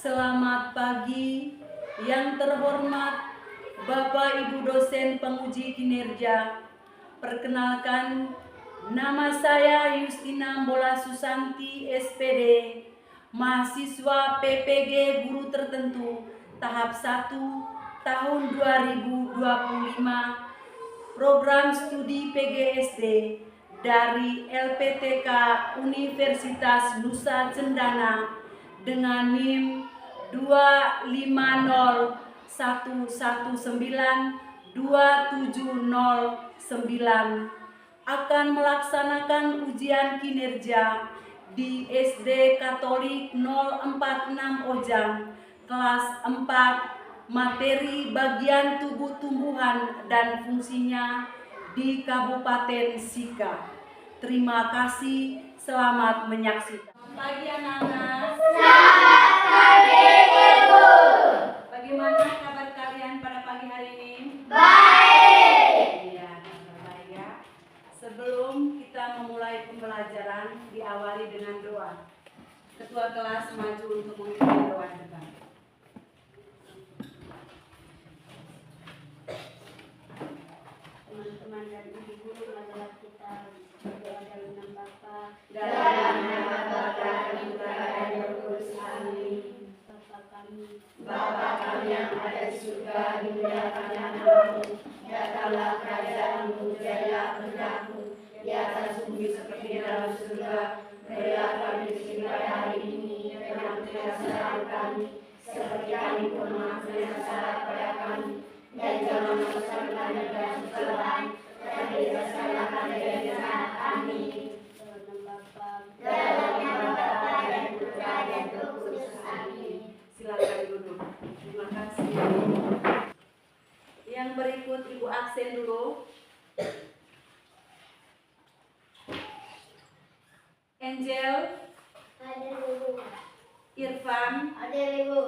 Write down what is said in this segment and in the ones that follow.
Selamat pagi yang terhormat Bapak Ibu dosen penguji kinerja. Perkenalkan, nama saya Yustina Mbola Susanti SPD, mahasiswa PPG Guru Tertentu tahap 1 tahun 2025, program studi PGSD dari LPTK Universitas Nusa Cendana dengan NIM 25011927009 akan melaksanakan ujian kinerja di SD Katolik 046 Ojang, kelas 4, materi bagian tubuh tumbuhan dan fungsinya di Kabupaten Sika. Terima kasih, selamat menyaksikan. Selamat pagi anak-anak. Selamat pagi Ibu. Bagaimana kabar kalian pada pagi hari ini? Baik. Iya, kabar baik ya. Sebelum kita memulai pembelajaran, diawali dengan doa. Ketua kelas maju untuk memimpin doa depan. Teman-teman dan ibu guru adalah kita berdoa dalam nama Bapa, Dalam nama Bapa dan Putra dan Roh Kudus. Amin. Bapa kami yang ada di surga, dimuliakanlah namamu. Datanglah kerajaanmu, jadilah kehendakmu di atas bumi seperti di dalam surga. Berilah kami rezeki pada hari ini, dan ampunilah kesalahan kami, seperti kami pun mengampuni yang salah pada kami. Dan jangan memasukkan kami ke dalam kegelapan, tetapi bebaskanlah kami dari jahat. Amin. Dalam nama Bapa dan Putra dan Roh Kudus. Amin. Silakan duduk. Terima kasih. Yang berikut Ibu absen dulu. Angel, Ada Ibu. Irfan, Ada Ibu.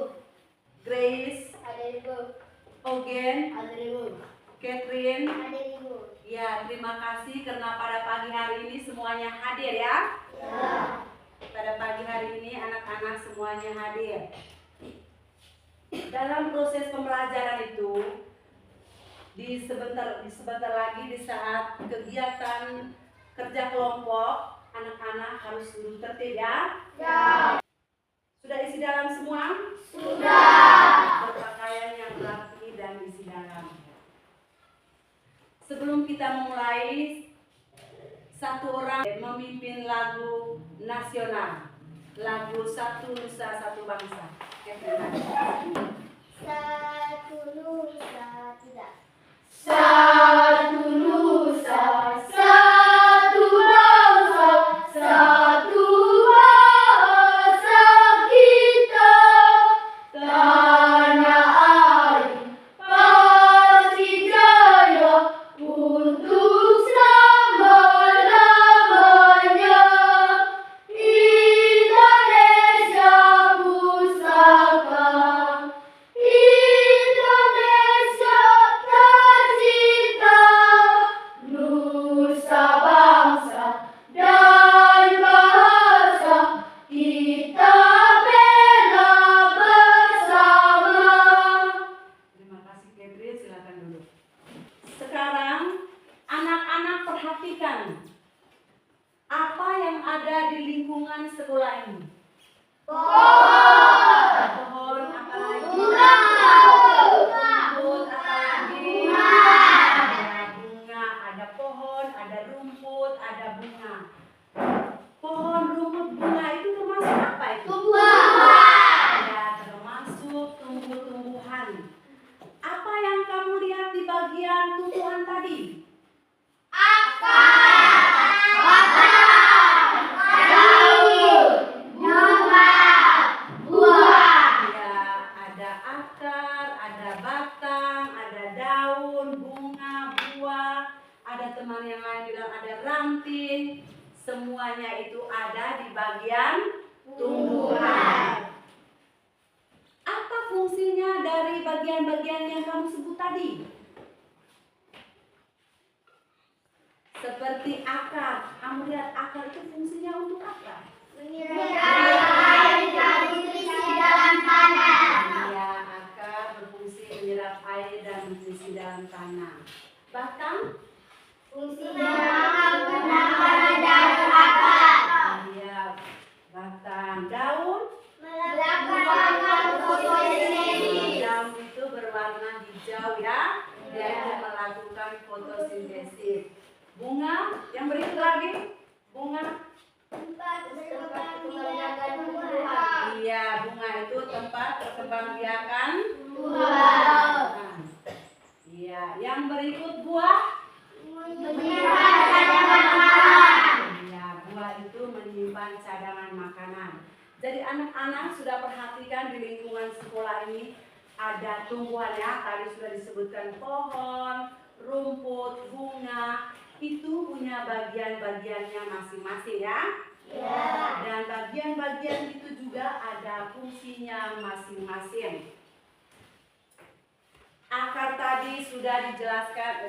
Grace, Ada Ibu. Ogen, Ada Ibu. Catherine. Ada Ibu. Ya, terima kasih karena pada pagi hari ini semuanya hadir ya. Ya. Pada pagi hari ini anak-anak semuanya hadir. Dalam proses pembelajaran itu, di sebentar lagi di saat kegiatan kerja kelompok, anak-anak harus duduk tertib ya. Ya. Sudah isi dalam semua? Sudah. Berpakaian yang rapi dan isi dalam. Sebelum kita memulai, satu orang memimpin lagu nasional, lagu Satu Nusa Satu Bangsa. Satu Nusa tidak. Satu Nusa, satu bangsa, satu bahasa kita. Tanah air pasti jaya untuk selama-lamanya. Indonesia pusaka, Indonesia tercinta, Nusa bangsa dan bahasa kita bela bersama. Terima kasih Catherine, silakan duduk. Sekarang anak-anak perhatikan apa yang ada di lingkungan sekolah ini. Pohon apa lagi? Rumput apa lagi? Ada bunga, ada pohon, ada rumput, ada bunga. Pohon, rumput, bunga itu termasuk apa itu? Ya, termasuk tumbuh-tumbuhan. Apa yang kamu lihat di bagian tumbuhan tadi? Ya, ada akar, ada batang, ada daun, bunga, buah. Ada teman yang lain bilang ada ranting. Semuanya itu ada di bagian tumbuhan. Apa fungsinya dari bagian-bagian yang kamu sebut tadi? Seperti akar. Kamu lihat akar itu fungsinya untuk apa? Menyerap air dari nutrisi dalam tanah. dalam tanah. Batang Fungsinya menahan dan akar. iya, batang. Daun Melakukan fotosintesis. daun itu berwarna hijau ya, dia itu melakukan fotosintesis. Bunga yang berikut lagi, bunga. Tempat berkembangbiakan tumbuhan. Iya, bunga itu tempat perkembangbiakan Tumbuhan. tumbuhan. Iya, yang berikut buah. Menyimpan cadangan makanan. Iya, buah itu menyimpan cadangan makanan. Jadi anak-anak sudah perhatikan di lingkungan sekolah ini ada tumbuhannya. Tadi sudah disebutkan pohon, rumput, bunga. Itu punya bagian-bagiannya masing-masing ya. Dan bagian-bagian itu juga ada fungsinya masing-masing. Akar tadi sudah dijelaskan,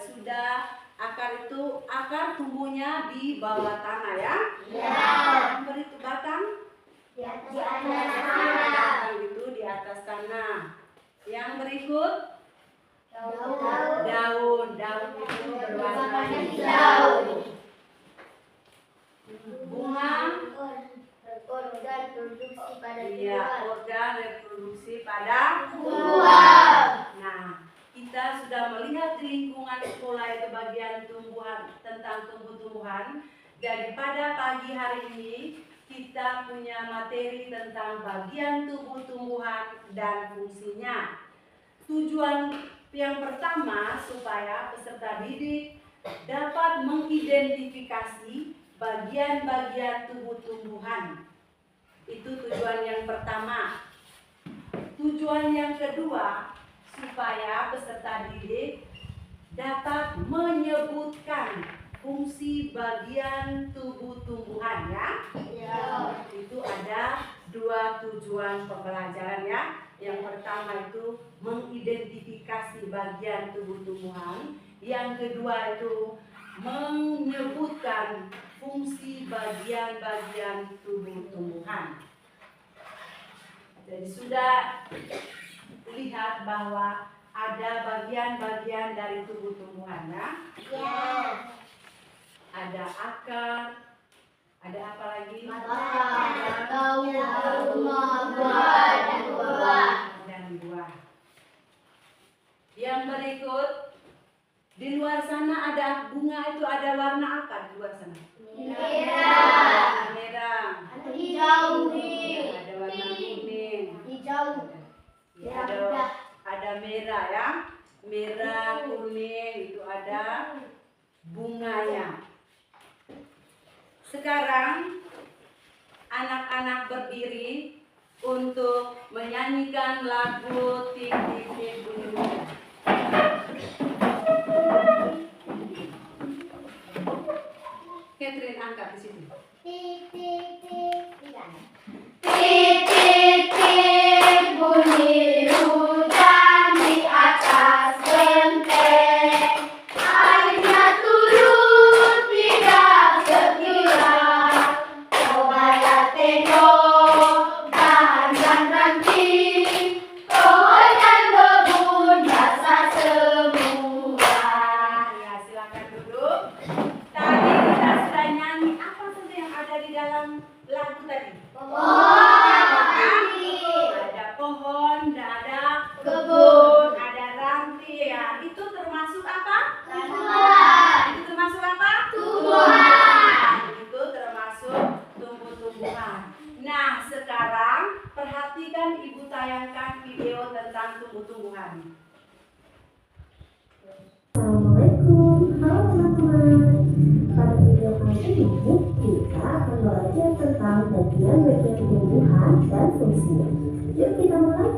akar itu tumbuhnya di bawah tanah ya. Yang berikut batang, Di atas tanah. batang itu di atas tanah. Yang berikut daun itu berwarna hijau. Bunga, Organ produksi pada iya, tumbuhan. organ reproduksi pada Tumbuhan. Nah, kita sudah melihat di lingkungan sekolah itu bagian tumbuhan, tentang tumbuh-tumbuhan. Daripada pagi hari ini kita punya materi tentang bagian tubuh tumbuhan dan fungsinya. Tujuan yang pertama supaya peserta didik dapat mengidentifikasi bagian-bagian tubuh tumbuhan. Itu tujuan yang pertama. Tujuan yang kedua, supaya peserta didik dapat menyebutkan fungsi bagian tubuh tumbuhan ya. Itu ada 2 tujuan pembelajaran ya. Yang pertama itu mengidentifikasi bagian tubuh tumbuhan. Yang kedua itu menyebutkan fungsi bagian-bagian tubuh tumbuhan. Jadi sudah lihat bahwa ada bagian-bagian dari tubuh tumbuhan ya. Ada akar, ada apa lagi? Dan buah. Yang berikut, di luar sana ada bunga itu ada warna apa di luar sana? Merah. Hijau. Ada warna kuning. Hijau. Ya, ada merah ya. Merah, kuning itu ada bunganya. Sekarang anak-anak berdiri untuk menyanyikan lagu Tik Tik Tik Bunyi Bunyi. Catherine angkat di sini. Tik tik tik. Tik tik tik bunyi hujan di atas genteng. Airnya turun tidak sekira. Cobalah tengok dahan dan ranting. Pohon dan kebun basah semua. Ya, silakan duduk. Tadi kita sudah nyanyi apa saja yang ada di dalam lagu tadi? Ada pohon, ada kebun, ada ranting. Ya, itu termasuk apa? Itu termasuk apa? Tumbuhan. Itu termasuk tumbuh-tumbuhan. Nah, sekarang perhatikan ibu tayangkan video tentang tumbuh-tumbuhan. Assalamualaikum, halo teman-teman. Pada video kali ini kita akan belajar tentang bagian-bagian tumbuhan dan fungsinya. Yuk kita mulai.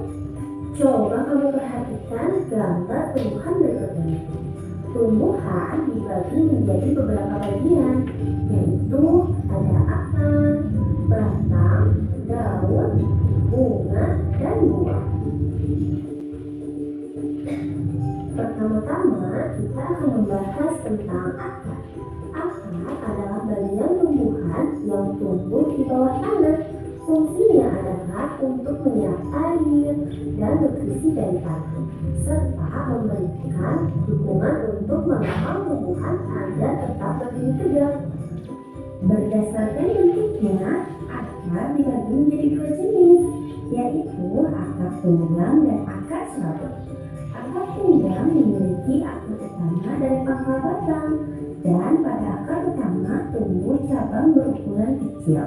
Coba kamu perhatikan gambar tumbuhan berikut ini. Tumbuhan dibagi menjadi beberapa bagian, yaitu ada akar, batang, daun, bunga, dan buah. Pertama-tama kita akan membahas tentang akar. Akar adalah bagian tumbuhan yang tumbuh di bawah tanah. Fungsinya adalah untuk menyerap air dan nutrisi dari tanah, serta memberikan dukungan untuk mengawal tumbuhan agar tetap berdiri tegak. Berdasarkan bentuknya, akar dibagi menjadi dua jenis, yaitu akar tunggang dan akar serabut. Akar tunggang memiliki akar utama dari pangkal batang, dan pada akar utama tumbuh cabang berukuran kecil.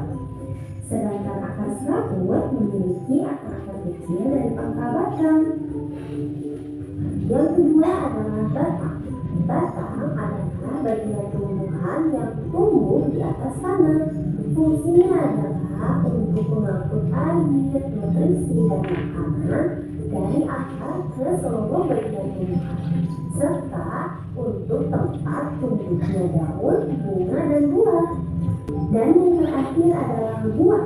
Sedangkan akar serabut memiliki akar-akar kecil dari pangkal batang. Yang kedua adalah batang. Batang adalah bagian tumbuhan yang tumbuh di atas tanah. Fungsinya adalah untuk mengangkut air, nutrisi, dan makanan dari akar ke seluruh bagian tumbuhan, serta untuk tempat tumbuhnya daun, bunga, dan buah. Dan yang terakhir adalah buah.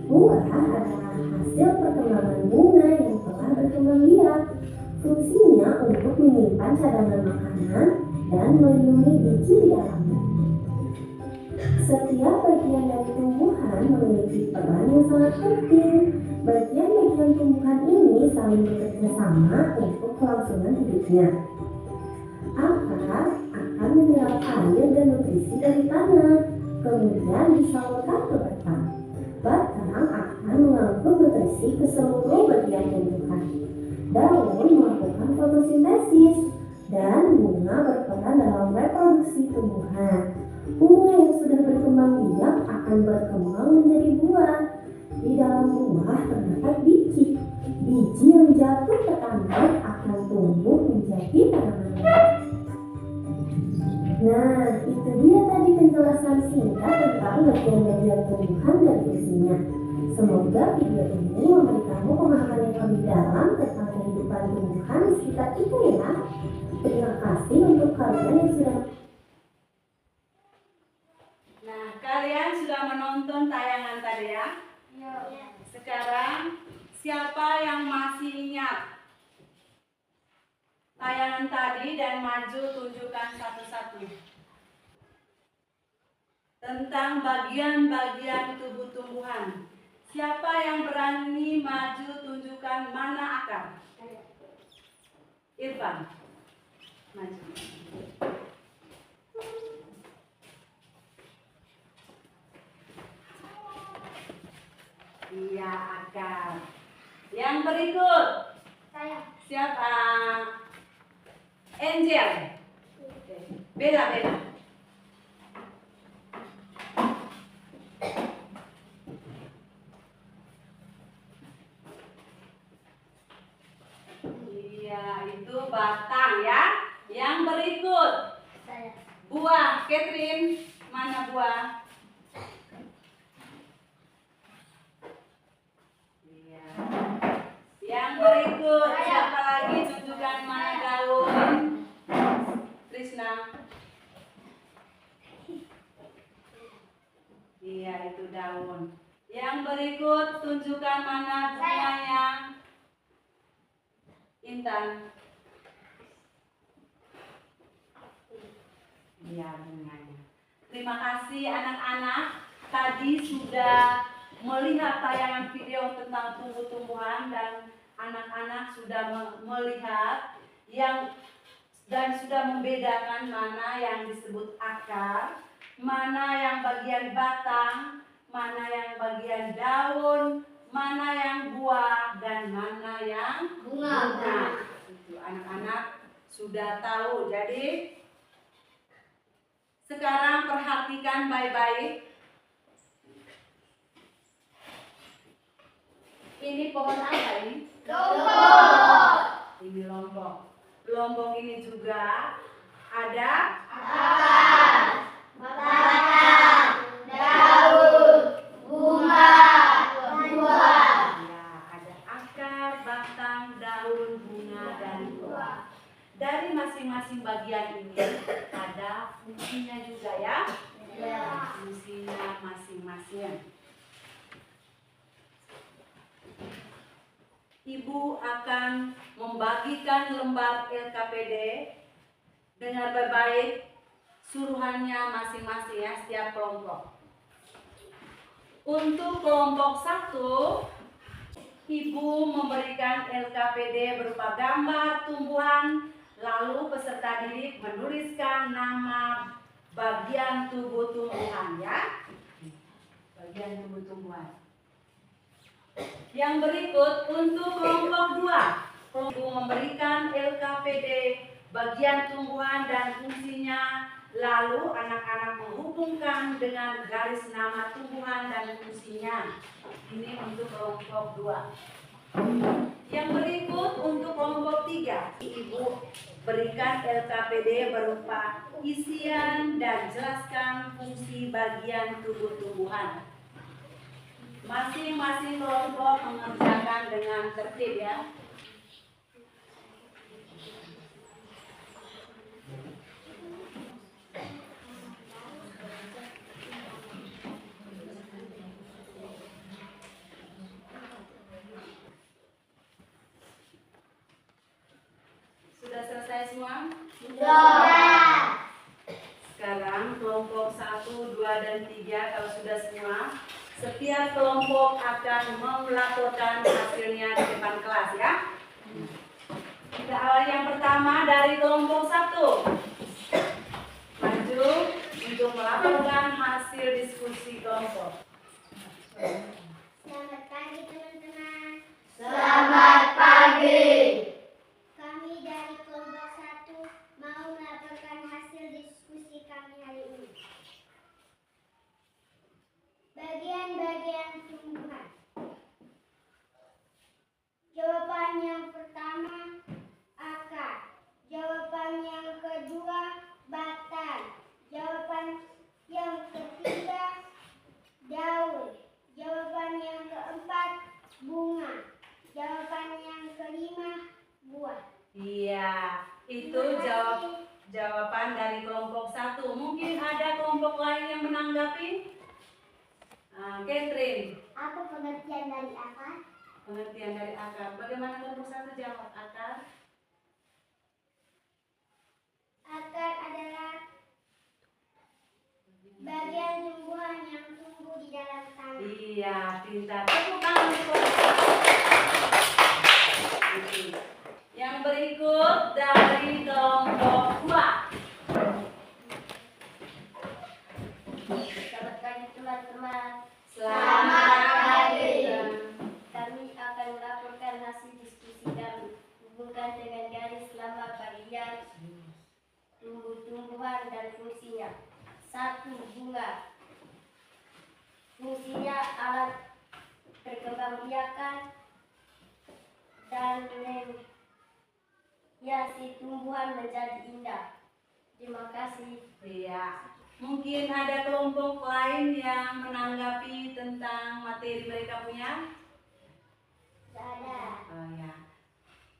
Buah adalah hasil perkembangan bunga yang telah berkembang biak. Fungsinya untuk menyimpan cadangan makanan dan melindungi biji di dalamnya. Setiap bagian dari tumbuhan memiliki peran yang sangat penting. Bagian-bagian tumbuhan ini saling bekerja sama untuk kelangsungan hidupnya. Akar akan menyerap air dan nutrisi dari tanah, kemudian disalurkan ke batang. Batang akan mengangkut nutrisi ke seluruh bagian tumbuhan. Daun melakukan fotosintesis, dan bunga berperan dalam reproduksi tumbuhan. Bunga yang sudah berkembang biak akan berkembang menjadi buah. Di dalam buah terdapat biji. Biji yang jatuh ke tanah akan tumbuh menjadi tanaman baru. Nah, itu dia tadi penjelasan singkat tentang bagian-bagian tumbuhan dan fungsinya. Semoga video ini memberi kamu pemahaman yang lebih dalam tentang kehidupan tumbuhan di sekitar kita ya. Terima kasih untuk kalian yang sudah. Nah, kalian sudah menonton tayangan tadi ya? Sekarang, siapa yang masih ingat tayangan tadi dan maju tunjukkan satu-satu tentang bagian-bagian tubuh tumbuhan. Siapa yang berani maju tunjukkan mana akar? Irfan, maju. Iya, akar. Yang berikut, siapa? Angel. Beda. Iya, itu batang ya. Yang berikut, buah. Catherine, mana buah? Iya. Yang berikut, siapa lagi? Tunjukkan mana daun. Krishna. Iya, itu daun. Yang berikut, tunjukkan mana bunganya. Intan. Iya, bunganya. Terima kasih anak-anak. Tadi sudah melihat tayangan video tentang tumbuh-tumbuhan dan anak-anak sudah melihat dan sudah membedakan mana yang disebut akar, mana yang bagian batang, mana yang bagian daun, mana yang buah, dan mana yang bunga. Itu anak-anak sudah tahu. Jadi sekarang perhatikan baik-baik. Ini pohon apa ini? Lombok. Ini lombok. Lombok ini juga ada Akar, batang, daun, bunga, buah. ya, ada akar, batang, daun, bunga, dan buah. Dari masing-masing bagian ini ada fungsinya juga ya. Fungsinya masing-masing. Ibu akan membagikan lembar LKPD dengan baik-baik suruhannya masing-masing ya, setiap kelompok. Untuk kelompok 1, Ibu memberikan LKPD berupa gambar tumbuhan, lalu peserta didik menuliskan nama bagian tubuh tumbuhan ya. Bagian tubuh tumbuhan. Yang berikut untuk kelompok 2. Ibu memberikan LKPD bagian tumbuhan dan fungsinya, lalu anak-anak menghubungkan dengan garis nama tumbuhan dan fungsinya. Ini untuk kelompok 2. Yang berikut untuk kelompok 3. Ibu berikan LKPD berupa isian dan jelaskan fungsi bagian tubuh tumbuhan. Masing-masing kelompok mengerjakan dengan tertib ya. Sudah selesai semua? Sudah. Sekarang kelompok 1, 2, dan 3 kalau sudah semua, setiap kelompok akan melaporkan hasilnya di depan kelas ya. Kita awal yang pertama dari kelompok 1. Maju untuk melaporkan hasil diskusi kelompok. Selamat pagi teman-teman. Selamat pagi. Kami dari kelompok 1 mau melaporkan hasil diskusi kami hari ini. Bagian-bagian tumbuhan. Jawaban yang pertama akar. Jawaban yang kedua batang. Jawaban yang ketiga daun. Jawaban yang keempat bunga. Jawaban yang kelima buah. Iya, itu jawaban dari kelompok 1. Mungkin ada kelompok lain yang menanggapi? Catherine, Apa pengertian dari akar? pengertian dari akar. Bagaimana kelompok 1 jawab akar? Akar adalah bagian tumbuhan yang tumbuh di dalam tanah. Iya, pintar. Tepuk tangan untuk kelompok 1. Yang berikut dari kelompok 2. Selamat pagi teman-teman. Selamat pagi. Kami akan melaporkan hasil diskusi kami. Hubungkan dengan garis nama bagian tumbuh-tumbuhan dan fungsinya. 1. Bunga. Fungsinya alat perkembangbiakan dan menghiasi tumbuhan menjadi indah. Terima kasih. Iya. Mungkin ada kelompok lain yang menanggapi tentang materi mereka punya? Tidak ada. Oh ya.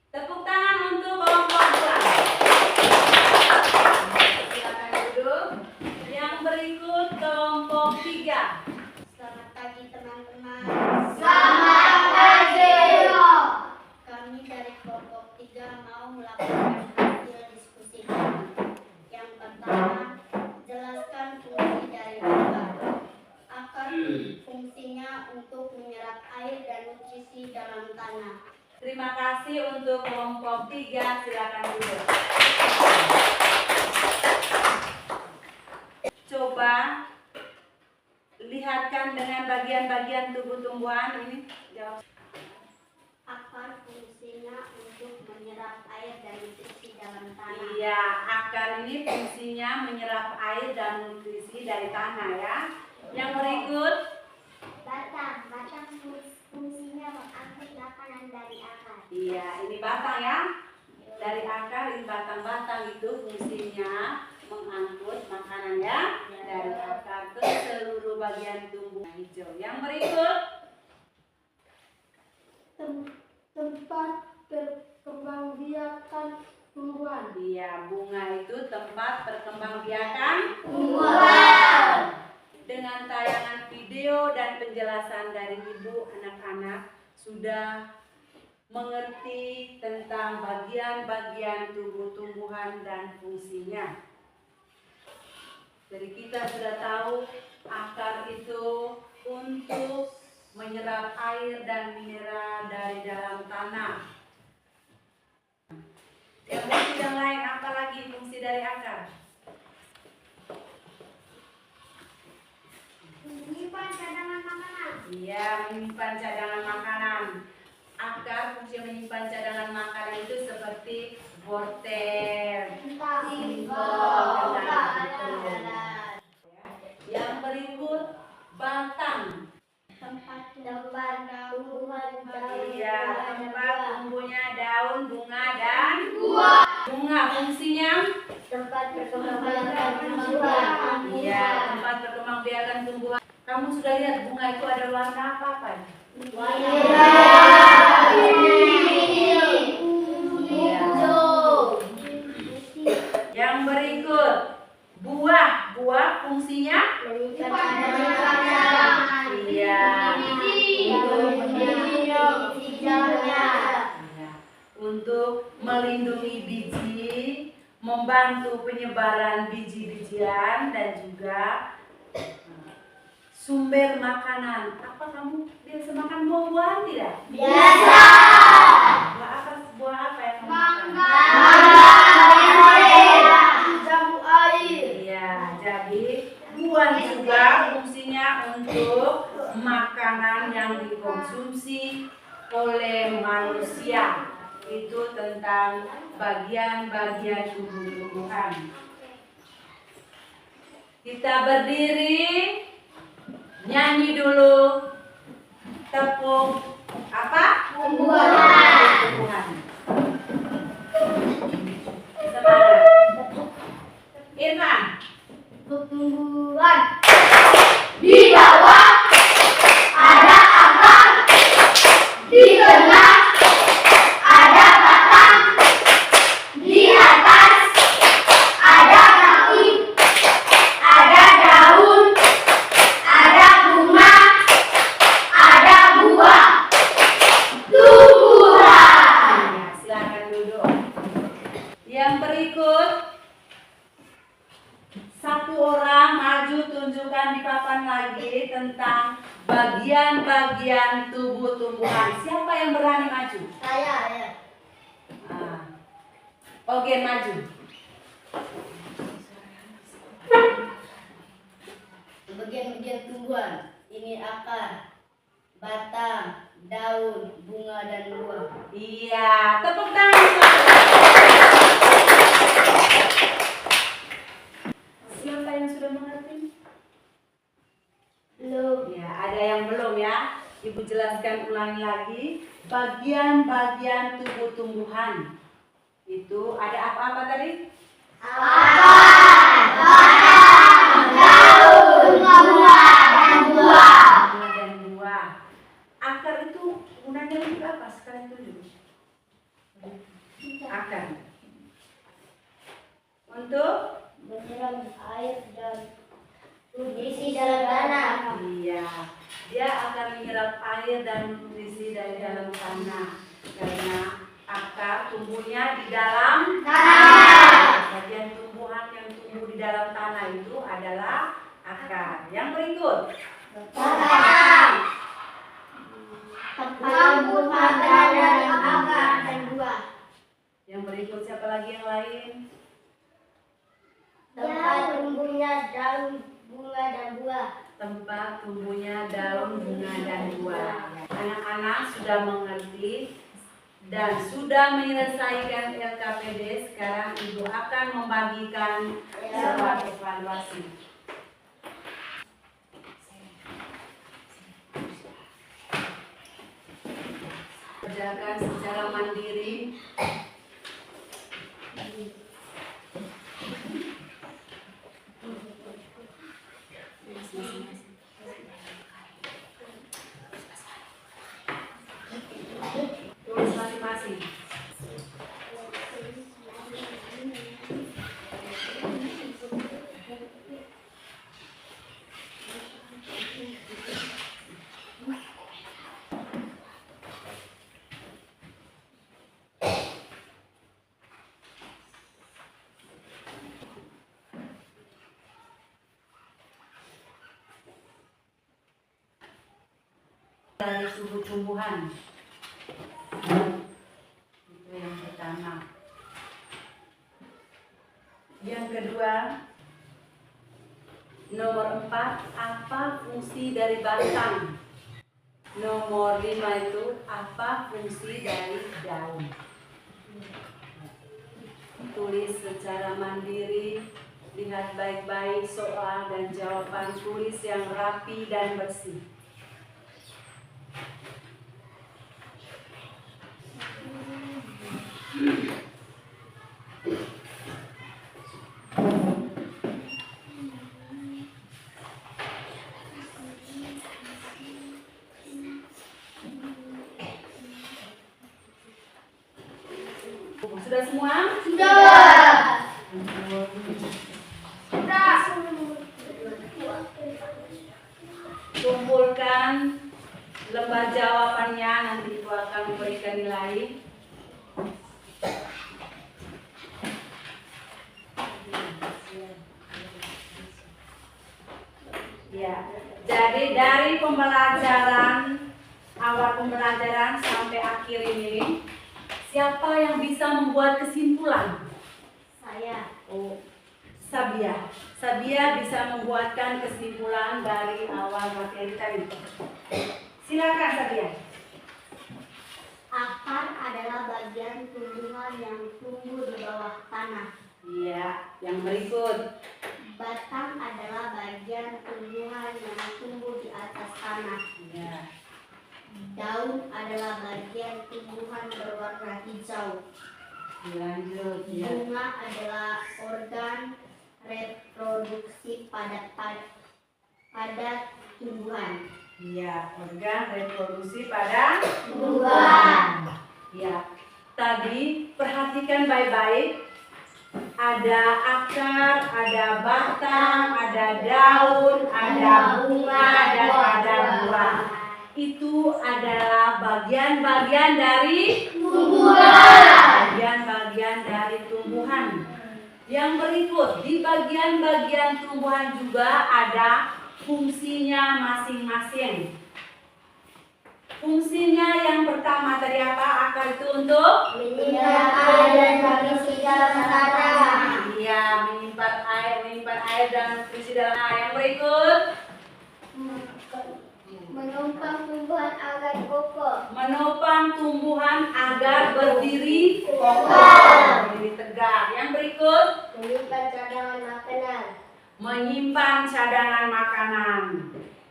Tepuk tangan untuk kelompok 2. Silakan duduk. Yang berikut kelompok 3. Selamat pagi teman-teman. Selamat pagi. Kami dari kelompok 3 mau melaporkan hasil diskusi kami. Yang pertama, jelaskan fungsi dari akar. Akar fungsinya untuk menyerap air dan nutrisi dalam tanah. Terima kasih untuk kelompok 3. Silakan duduk. Coba lihatkan dengan bagian-bagian tubuh tumbuhan ini. Jawab. Akar fungsinya untuk menyerap air dan nutrisi dalam tanah. Iya, akar ini fungsinya menyerap air dan nutrisi dari tanah ya. Yang berikut, Batang fungsinya mengangkut makanan dari akar. iya ini batang ya. Dari akar ini batang-batang itu fungsinya mengangkut makanan ya. Dari akar ke seluruh bagian tumbuh hijau. Yang berikut, Tempat perkembangbiakan tumbuhan. iya bunga itu tempat perkembangbiakan Tumbuhan. Dengan tayangan video dan penjelasan dari ibu, anak-anak sudah mengerti tentang bagian-bagian tubuh tumbuhan dan fungsinya. Jadi kita sudah tahu akar itu untuk menyerap air dan mineral dari dalam tanah. Fungsi yang lain apa lagi fungsi dari akar? Menyimpan cadangan makanan. Iya, menyimpan cadangan makanan. Akar fungsi menyimpan cadangan makanan itu seperti wortel, singkong, yang berikut batang. Tempat tumbuhan daun. Iya, tempat tumbuhnya daun, bunga dan buah. Bunga fungsinya? Tempat perkembangbiakan tumbuhan. Iya, tempat perkembangbiakan tumbuhan. Kamu sudah lihat bunga itu ada warna apa? Yang berikut buah. Buah fungsinya? Iya. Untuk melindungi biji, membantu penyebaran biji-bijian dan juga sumber makanan. Apa kamu biasa makan buah-buahan tidak? Biasa. Buah apa yang kamu makan? Jambu air. Iya, jadi buah juga fungsinya untuk makanan yang dikonsumsi oleh manusia. Itu tentang bagian-bagian tumbuh-tumbuhan. Kita berdiri, nyanyi dulu, tepuk apa? Tumbuhan. Semangat. Irfan. Tumbuhan. Di bawah ada akar, di tengah ada batang, di atas ada kaki, ada daun, ada bunga, ada buah. Tumbuhan. Ya, silakan duduk. Yang berikut, satu orang maju tunjukkan di papan lagi tentang bagian-bagian tubuh tumbuhan. Siapa yang berani maju? Saya ya. Oke, maju. Bagian-bagian tumbuhan ini akar, batang, daun, bunga dan buah. Iya, tepuk tangan. Siapa yang sudah mengerti? Belum. Ya, ada yang belum ya. Ibu jelaskan ulangi lagi. Bagian-bagian tubuh tumbuhan itu ada apa-apa tadi? Bunga dan buah. Bunga dan buah. Akar itu gunanya untuk apa? Sekalian tunjuk. Akar. Untuk Menyiram air dan nutrisi dalam tanah. iya, dia akan menyerap air dan nutrisi dari dalam tanah karena akar tumbuhnya di dalam tanah. Bagian tumbuhan yang tumbuh di dalam tanah itu adalah akar. Yang berikut, Batang. Tumbuh makanan dari akar dan buah. yang berikut siapa lagi yang lain? Tempat tumbuhnya daun, bunga dan buah. Tempat tumbuhnya daun, bunga dan buah. Anak-anak sudah mengerti dan sudah menyelesaikan LKPD. Sekarang Ibu akan membagikan surat evaluasi. Kerjakan secara mandiri. Tulis masing-masing. dari tumbuh-tumbuhan. Itu yang pertama. Yang kedua, nomor 4, apa fungsi dari batang? Nomor 5 itu apa fungsi dari daun? Tulis secara mandiri, lihat baik-baik soal dan jawaban, tulis yang rapi dan bersih. Sudah semua? Kumpulkan lembar jawabannya, nanti Ibu akan memberikan nilai. Ya, jadi dari pembelajaran, awal pembelajaran sampai akhir ini, siapa yang bisa membuat kesimpulan? Saya. Oh, Sabia. Sabia bisa membuatkan kesimpulan dari awal materi tadi. Silakan Sabia. Akar adalah bagian tumbuhan yang tumbuh di bawah tanah. Iya, yang berikut. Batang adalah bagian tumbuhan yang tumbuh di atas tanah. Iya. Daun adalah bagian tumbuhan berwarna hijau. Lanjut ya. Bunga adalah organ reproduksi pada tumbuhan. Iya, organ reproduksi pada Tumbuhan. ya. Tadi perhatikan baik-baik. Ada akar, ada batang, ada daun, ada bunga, dan ada buah. Itu adalah bagian-bagian dari Tumbuhan. bagian-bagian dari tumbuhan. Yang berikut, di bagian-bagian tumbuhan juga ada fungsinya masing-masing. Fungsinya yang pertama tadi apa? Akar itu untuk Menyerap air dan berisi dalam tanah. iya, menyimpan air dan berisi dalam air. Yang berikut, Menopang tumbuhan agar kokoh. menopang tumbuhan agar berdiri kokoh, berdiri tegak. Yang berikut, Menyimpan cadangan makanan. menyimpan cadangan makanan.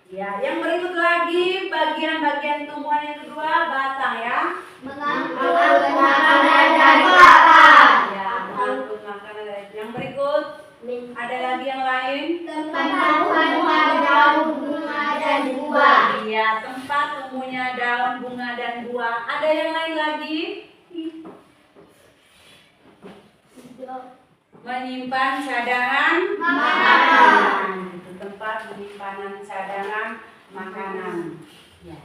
Ya, yang berikut lagi bagian-bagian tumbuhan yang kedua, batang ya. Mengangkut makanan dari batang. Ya, mengangkut makanan dari. Yang berikut, ada lagi yang lain? Tempat tumbuhan daun, bunga, dan buah. Iya, tempat tumbuhnya daun, bunga, dan buah. Ada yang lain lagi? Menyimpan cadangan makanan. Itu tempat penyimpanan cadangan makanan. Ya.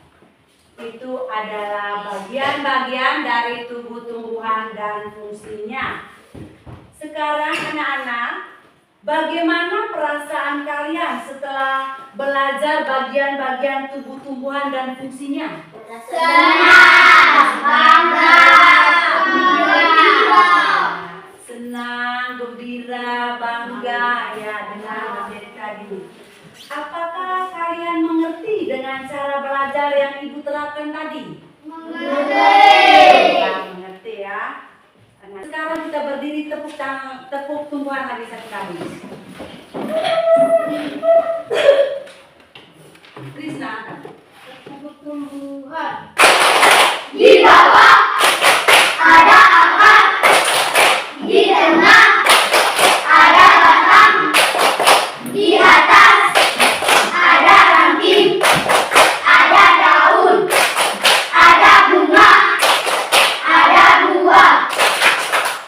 Itu adalah bagian-bagian dari tubuh tumbuhan dan fungsinya. Sekarang anak-anak, bagaimana perasaan kalian setelah belajar bagian-bagian tubuh tumbuhan dan fungsinya? Senang, bangga, gembira. Senang, gembira, bangga ya dengan materi tadi. Apakah kalian mengerti dengan cara belajar yang Ibu terapkan tadi? Ya, mengerti ya. Nah, sekarang kita berdiri tepuk tumbuhan lagi satu kali. Krisna angkat. Tepuk tumbuhan. Di bawah ada akar, di tengah ada batang, di atas ada ranting, ada daun, ada bunga, ada buah.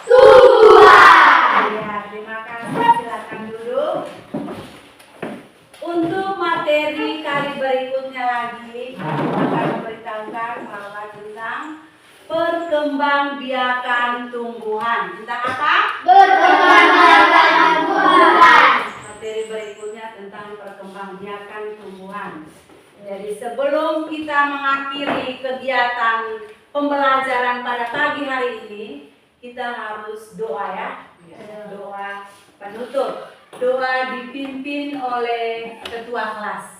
Tumbuhan. Ya, terima kasih. Silakan duduk. Untuk materi kali berikutnya lagi akan memberitahukan bahwa tentang perkembangbiakan tumbuhan. Tentang apa? Perkembangbiakan tumbuhan. Materi berikutnya tentang perkembangbiakan tumbuhan. Jadi sebelum kita mengakhiri kegiatan pembelajaran pada pagi hari ini, kita harus doa ya. Doa penutup. Doa dipimpin oleh ketua kelas.